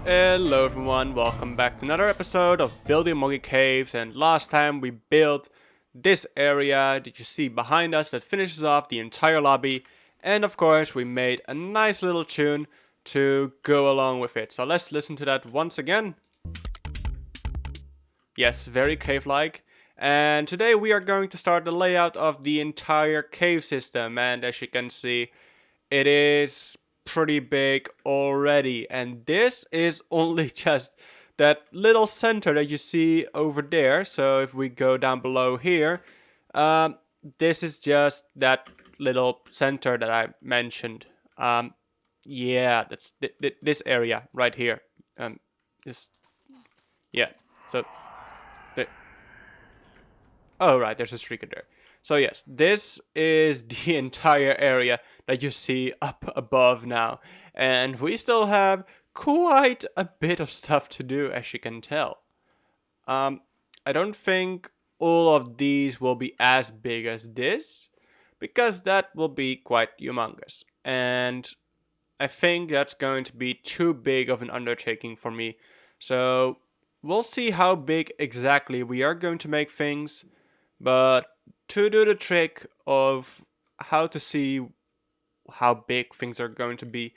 Hello everyone, welcome back to another episode of Building Monkey Caves, and last time we built this area that you see behind us that finishes off the entire lobby, and of course we made a nice little tune to go along with it. So let's listen to that once again. Yes, very cave-like. And today we are going to start the layout of the entire cave system, and as you can see, it is pretty big already, and this is only just that little center that you see over there. So if we go down below here, this is just that little center that I mentioned. Yeah, that's this area right here. This, yeah. So the, oh, right, there's a streaker there. So yes, this is the entire area that you see up above now. And we still have quite a bit of stuff to do, as you can tell. I don't think all of these will be as big as this, because that will be quite humongous. And I think that's going to be too big of an undertaking for me. So we'll see how big exactly we are going to make things. But to do the trick of how to see how big things are going to be,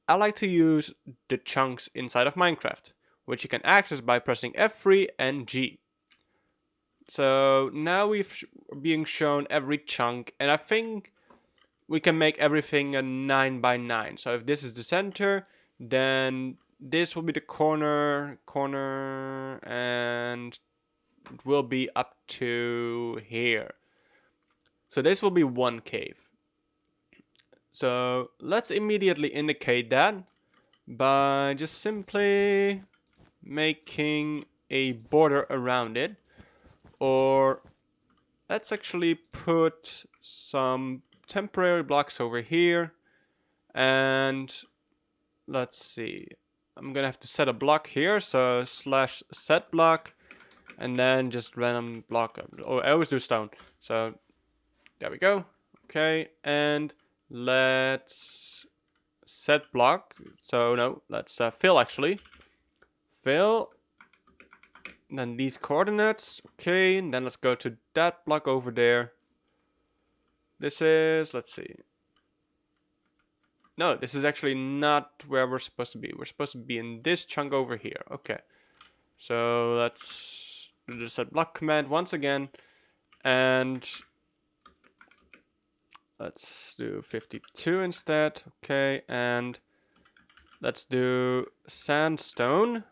I like to use the chunks inside of Minecraft, which you can access by pressing F3 and G. So now we've being shown every chunk, and I think we can make everything a 9 by 9. So if this is the center, then this will be the corner, and it will be up to here. So this will be one cave. So let's immediately indicate that by just simply making a border around it. Or let's actually put some temporary blocks over here. And let's see. I'm gonna have to set a block here, so slash set block, and then just random block. Oh, I always do stone. So there we go. Okay, and let's set block. So no, let's fill actually. Fill. Then these coordinates. Okay, and then let's go to that block over there. This is, let's see. No, this is actually not where we're supposed to be. We're supposed to be in this chunk over here. Okay. So let's do the set block command once again. And let's do 52 instead. Okay, and let's do sandstone.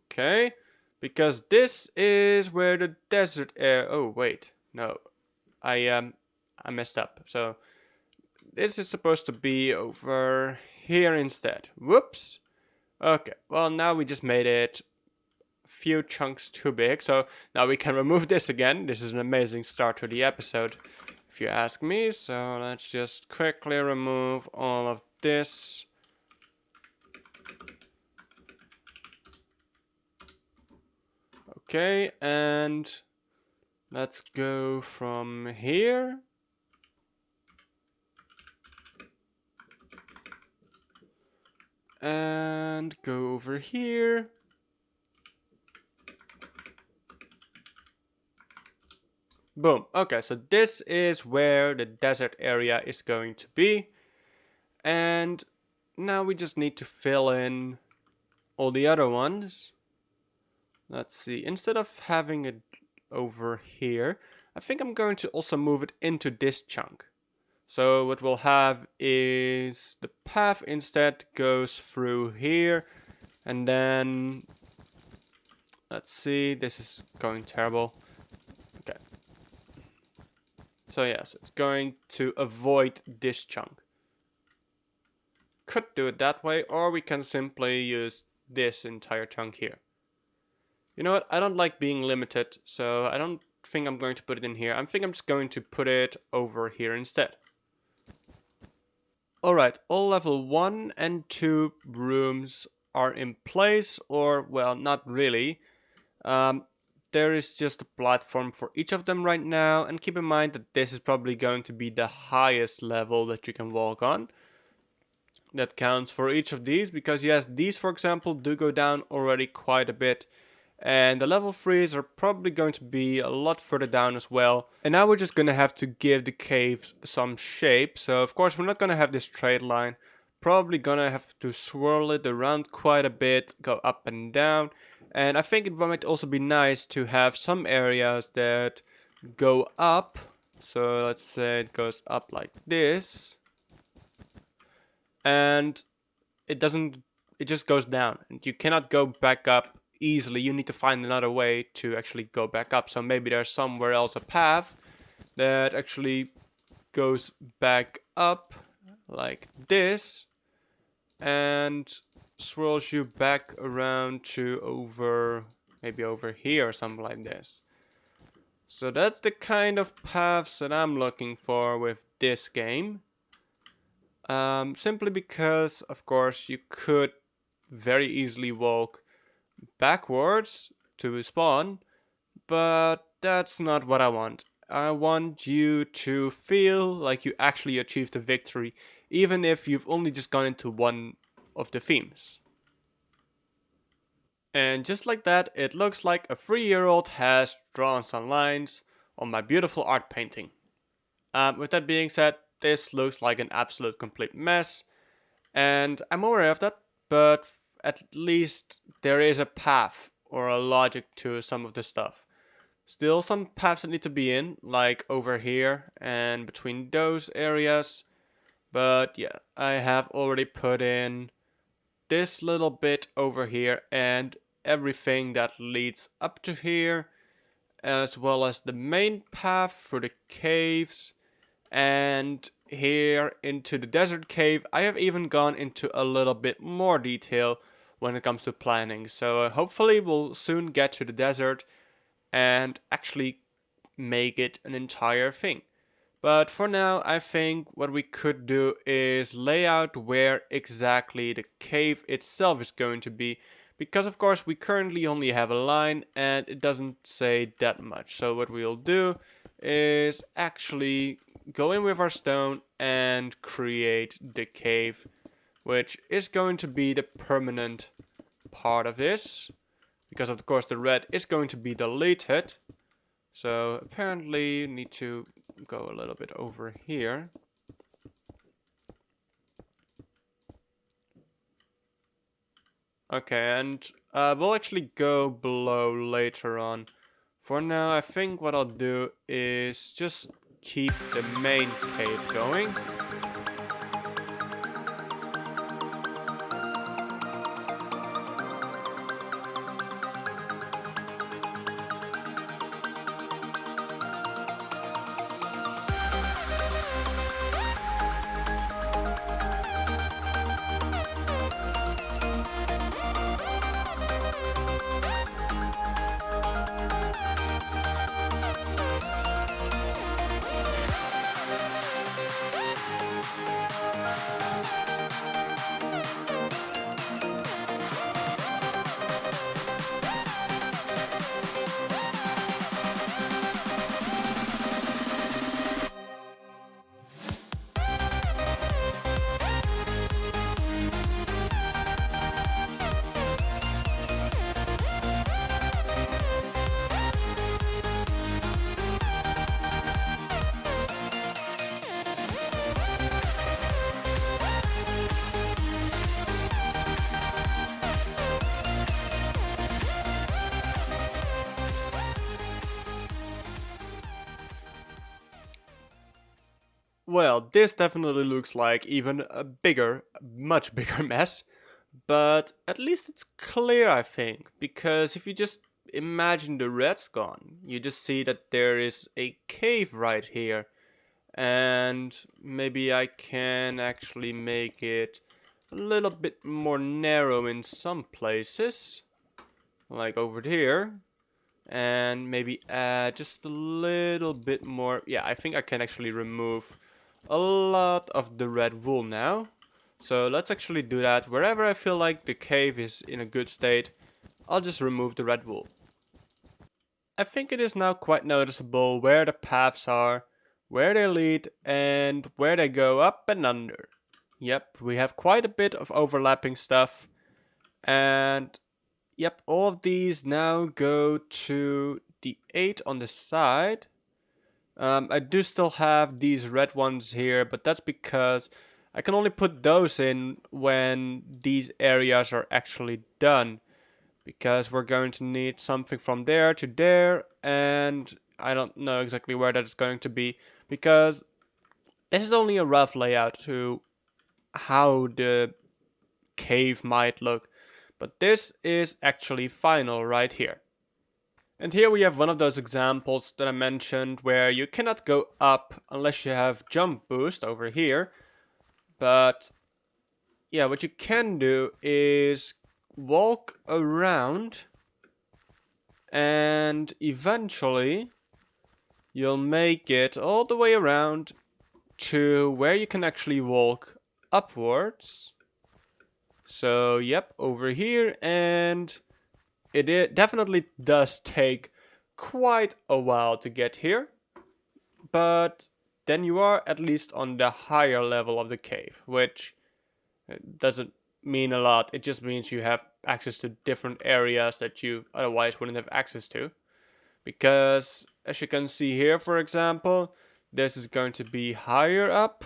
Okay, because this is where the desert air. Oh wait, no, I messed up. So this is supposed to be over here instead. Whoops. Okay, well now we just made it a few chunks too big. So now we can remove this again. This is an amazing start to the episode, if you ask me. So let's just quickly remove all of this. Okay, and let's go from here. And go over here. Boom. Okay, so this is where the desert area is going to be. And now we just need to fill in all the other ones. Let's see. Instead of having it over here, I think I'm going to also move it into this chunk. So what we'll have is the path instead goes through here. And then, let's see, this is going terrible. Okay. So yes, it's going to avoid this chunk. Could do it that way, or we can simply use this entire chunk here. You know what, I don't like being limited, so I don't think I'm going to put it in here. I think I'm just going to put it over here instead. Alright, all level 1 and 2 rooms are in place, or, well, not really. There is just a platform for each of them right now, and keep in mind that this is probably going to be the highest level that you can walk on. that counts for each of these, because yes, these for example do go down already quite a bit. And the level 3s are probably going to be a lot further down as well. And now we're just going to have to give the caves some shape. So of course we're not going to have this straight line. Probably going to have to swirl it around quite a bit, go up and down. And I think it might also be nice to have some areas that go up. So let's say it goes up like this. And it doesn't, it just goes down. And you cannot go back up easily. You need to find another way to actually go back up. So maybe there's somewhere else a path that actually goes back up like this and swirls you back around to over, maybe over here or something like this. So that's the kind of paths that I'm looking for with this game. Simply because, of course, you could very easily walk backwards to spawn, but that's not what I want. I want you to feel like you actually achieved a victory, even if you've only just gone into one of the themes. And just like that, it looks like a 3-year-old has drawn some lines on my beautiful art painting. With that being said, this looks like an absolute complete mess, and I'm aware of that, but at least there is a path or a logic to some of the stuff. Still some paths that need to be in, like over here and between those areas. But yeah, I have already put in this little bit over here and everything that leads up to here, as well as the main path for the caves and here into the desert cave. I have even gone into a little bit more detail when it comes to planning. So hopefully we'll soon get to the desert and actually make it an entire thing. But for now, I think what we could do is lay out where exactly the cave itself is going to be. Because of course we currently only have a line and it doesn't say that much. So what we'll do is actually go in with our stone and create the cave, which is going to be the permanent part of this. Because of course the red is going to be deleted. So apparently need to go a little bit over here. Okay, and we'll actually go below later on. For now, I think what I'll do is just keep the main cave going. Well, this definitely looks like even a bigger, much bigger mess. But at least it's clear, I think. Because if you just imagine the red's gone, you just see that there is a cave right here. And maybe I can actually make it a little bit more narrow in some places. Like over here. And maybe add just a little bit more. Yeah, I think I can actually remove a lot of the red wool now. So let's actually do that. Wherever I feel like the cave is in a good state, I'll just remove the red wool. I think it is now quite noticeable where the paths are, where they lead, and where they go up and under. Yep, we have quite a bit of overlapping stuff. And yep, all of these now go to the 8 on the side. I do still have these red ones here, but that's because I can only put those in when these areas are actually done. Because we're going to need something from there to there, and I don't know exactly where that is going to be, because this is only a rough layout to how the cave might look. But this is actually final right here. And here we have one of those examples that I mentioned where you cannot go up unless you have jump boost over here. But yeah, what you can do is walk around and eventually you'll make it all the way around to where you can actually walk upwards. So yep, over here, and it definitely does take quite a while to get here, but then you are at least on the higher level of the cave, which doesn't mean a lot. It just means you have access to different areas that you otherwise wouldn't have access to. Because as you can see here, for example, this is going to be higher up,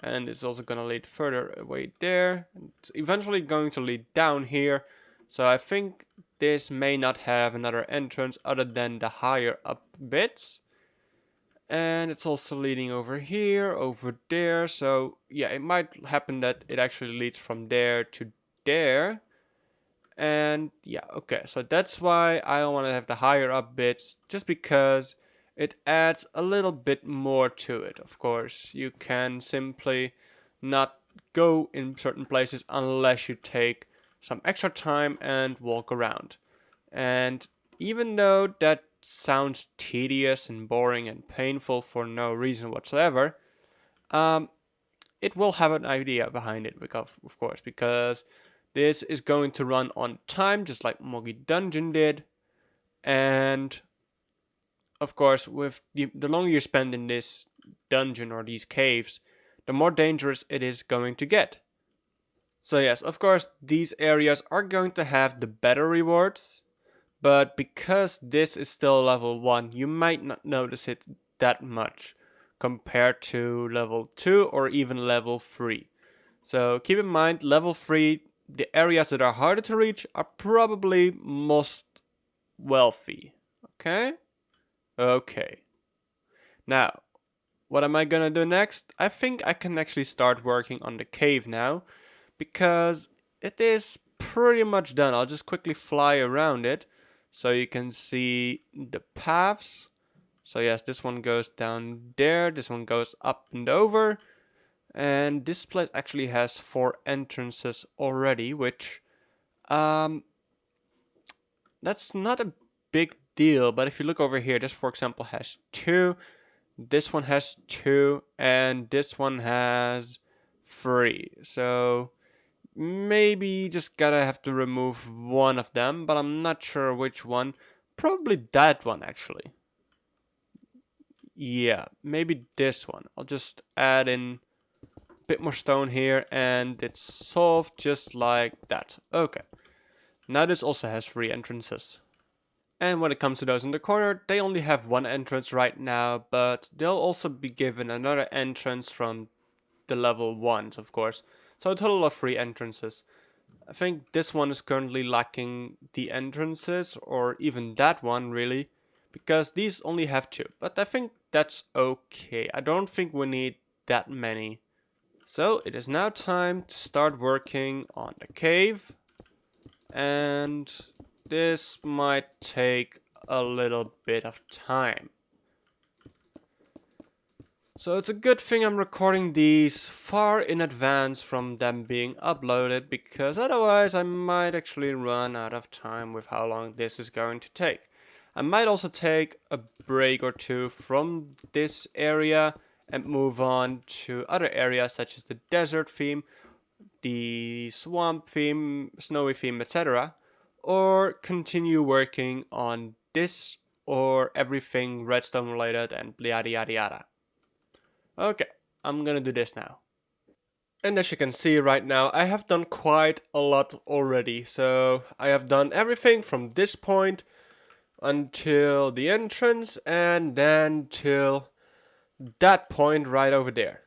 and it's also going to lead further away there. It's eventually going to lead down here, so I think this may not have another entrance other than the higher up bits. And it's also leading over here, over there, so yeah, it might happen that it actually leads from there to there. And yeah, okay, so that's why I want to have the higher up bits, just because it adds a little bit more to it. Of course, you can simply not go in certain places unless you take some extra time and walk around. And even though that sounds tedious and boring and painful for no reason whatsoever, um, it will have an idea behind it, because, of course, because this is going to run on time, just like Moggy Dungeon did. And of course, with the longer you spend in this dungeon or these caves, the more dangerous it is going to get. So yes, of course, these areas are going to have the better rewards, but because this is still level 1, you might not notice it that much compared to level 2 or even level 3. So keep in mind, level 3, the areas that are harder to reach are probably most wealthy. Okay? Okay. Now, what am I gonna do next? I think I can actually start working on the cave now, because it is pretty much done. I'll just quickly fly around it so you can see the paths. So yes, this one goes down there, this one goes up and over. And this place actually has 4 entrances already, which that's not a big deal. But if you look over here, this for example has 2, this one has 2, and this one has 3. So maybe you just gotta have to remove one of them, but I'm not sure which one. Probably that one actually. Yeah, maybe this one. I'll just add in bit more stone here, and it's solved just like that. Okay, now this also has 3 entrances. And when it comes to those in the corner, they only have 1 entrance right now, but they'll also be given another entrance from the level 1s, of course. So a total of 3 entrances. I think this one is currently lacking the entrances, or even that one really, because these only have 2. But I think that's okay. I don't think we need that many. So it is now time to start working on the cave, and this might take a little bit of time. So it's a good thing I'm recording these far in advance from them being uploaded, because otherwise I might actually run out of time with how long this is going to take. I might also take a break or 2 from this area and move on to other areas such as the desert theme, the swamp theme, snowy theme, etc. Or continue working on this or everything redstone related and yada yada yada. Okay, I'm gonna do this now. And as you can see right now, I have done quite a lot already. So I have done everything from this point until the entrance and then till that point right over there.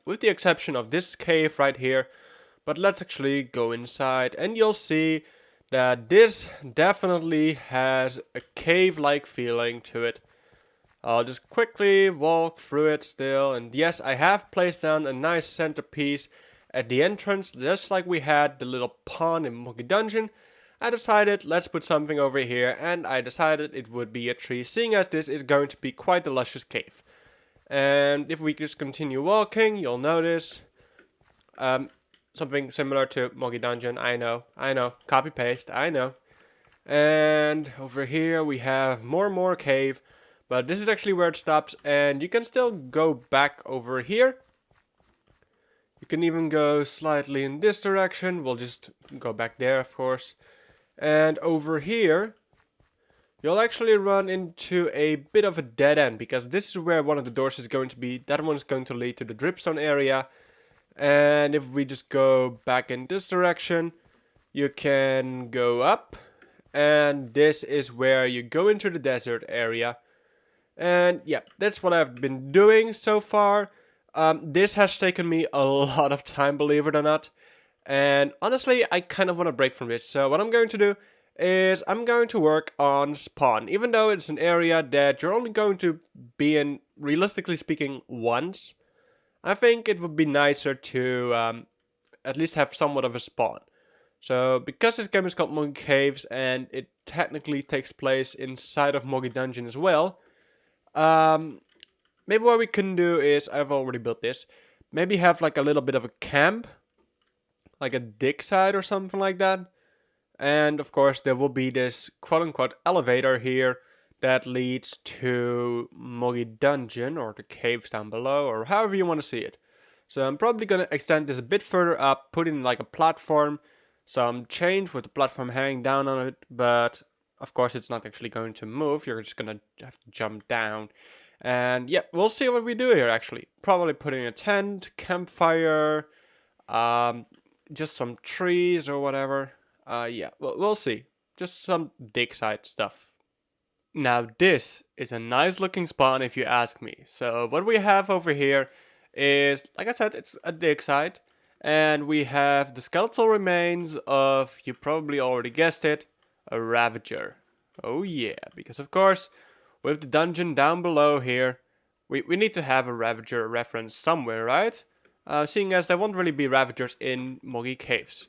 With the exception of this cave right here. But let's actually go inside and you'll see that this definitely has a cave-like feeling to it. I'll just quickly walk through it still, and yes, I have placed down a nice centerpiece at the entrance, just like we had the little pond in Monkey Dungeon. I decided let's put something over here, and I decided it would be a tree, seeing as this is going to be quite a luscious cave. And if we just continue walking, you'll notice something similar to Monkey Dungeon. I know, copy paste, I know. And over here we have more cave. But this is actually where it stops, and you can still go back over here. You can even go slightly in this direction. We'll just go back there, of course. And over here, you'll actually run into a bit of a dead end, because this is where one of the doors is going to be. That one is going to lead to the dripstone area. And if we just go back in this direction, you can go up. And this is where you go into the desert area. And yeah, that's what I've been doing so far. This has taken me a lot of time, believe it or not. And honestly, I kind of want to break from this. So what I'm going to do is I'm going to work on spawn. Even though it's an area that you're only going to be in, realistically speaking, once. I think it would be nicer to at least have somewhat of a spawn. So because this game is called Moggy Caves and it technically takes place inside of Moggy Dungeon as well. Maybe what we can do is, I've already built this, maybe have like a little bit of a camp, like a dig site or something like that. And of course there will be this quote-unquote elevator here that leads to Moggy Dungeon, or the caves down below, or however you want to see it. So I'm probably going to extend this a bit further up, put in like a platform, some chains with the platform hanging down on it, but of course it's not actually going to move, you're just going to have to jump down. And yeah, we'll see what we do here actually. Probably putting a tent, campfire, just some trees or whatever. Yeah, we'll see. Just some dig site stuff. Now this is a nice looking spawn if you ask me. So what we have over here is, like I said, it's a dig site. And we have the skeletal remains of, you probably already guessed it, a Ravager. Oh yeah, because of course, with the dungeon down below here, we need to have a Ravager reference somewhere, right? Seeing as there won't really be Ravagers in Moggy Caves.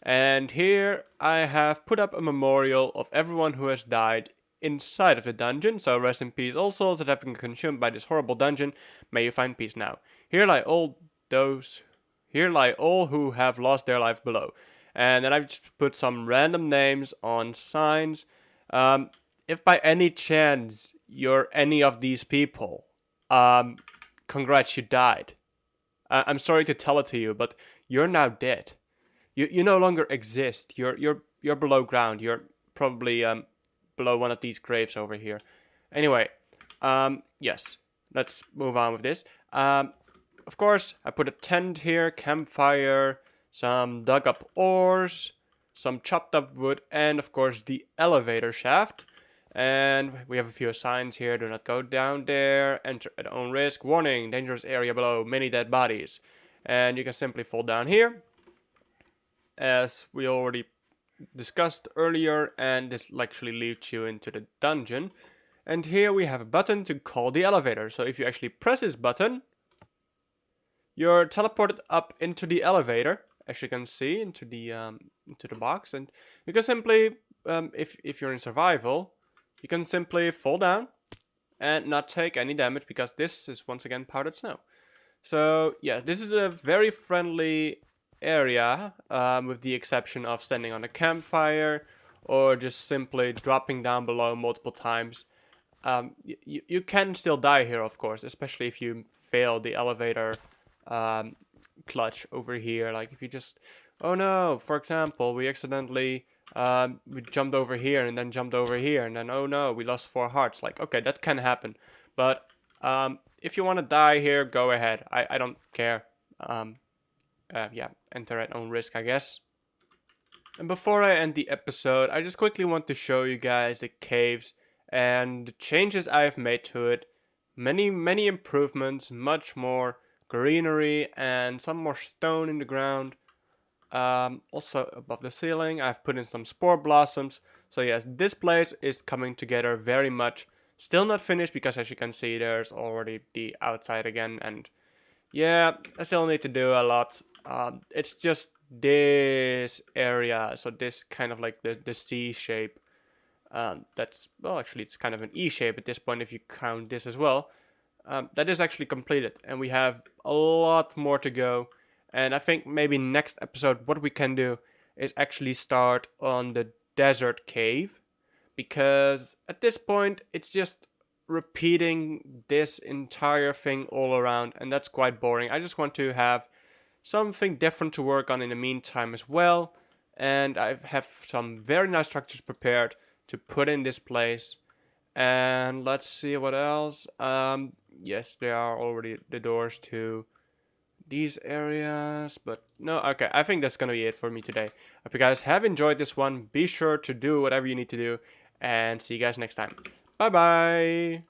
And here I have put up a memorial of everyone who has died inside of the dungeon, so rest in peace all souls that have been consumed by this horrible dungeon, may you find peace now. Here lie all who have lost their life below. And then I've just put some random names on signs. If by any chance you're any of these people, congrats, you died. I'm sorry to tell it to you, but you're now dead. You no longer exist. You're below ground. You're probably below one of these graves over here. Anyway, yes, let's move on with this. Of course, I put a tent here, campfire, some dug up ores, some chopped up wood, and of course the elevator shaft. And we have a few signs here: do not go down there, enter at own risk, warning, dangerous area below, many dead bodies. And you can simply fall down here, as we already discussed earlier, and this actually leads you into the dungeon. And here we have a button to call the elevator. So if you actually press this button, you're teleported up into the elevator, as you can see, into the box, and you can simply, if you're in survival, you can simply fall down and not take any damage, because this is once again powdered snow. So yeah, this is a very friendly area, with the exception of standing on a campfire or just simply dropping down below multiple times. You can still die here, of course, especially if you fail the elevator clutch over here. Like if you just, oh no, for example, we accidentally we jumped over here and then jumped over here, and then oh no, we lost 4 hearts. Like, okay, that can happen, but if you want to die here, go ahead. I don't care. yeah, enter at own risk, I guess. And before I end the episode, I just quickly want to show you guys the caves and the changes I've made to it. Many improvements, much more greenery and some more stone in the ground. Also above the ceiling, I've put in some spore blossoms. So yes, this place is coming together very much. Still not finished because as you can see, there's already the outside again. And yeah, I still need to do a lot. It's just this area. So this kind of like the C shape. That's, well, actually it's kind of an E shape at this point if you count this as well. That is actually completed, and we have a lot more to go. And I think maybe next episode what we can do is actually start on the desert cave, because at this point it's just repeating this entire thing all around, and that's quite boring. I just want to have something different to work on in the meantime as well, and I have some very nice structures prepared to put in this place. And let's see what else. Yes, there are already the doors to these areas, but no, okay, I think that's gonna be it for me today. Hope you guys have enjoyed this one. Be sure to do whatever you need to do, and see you guys next time. Bye bye.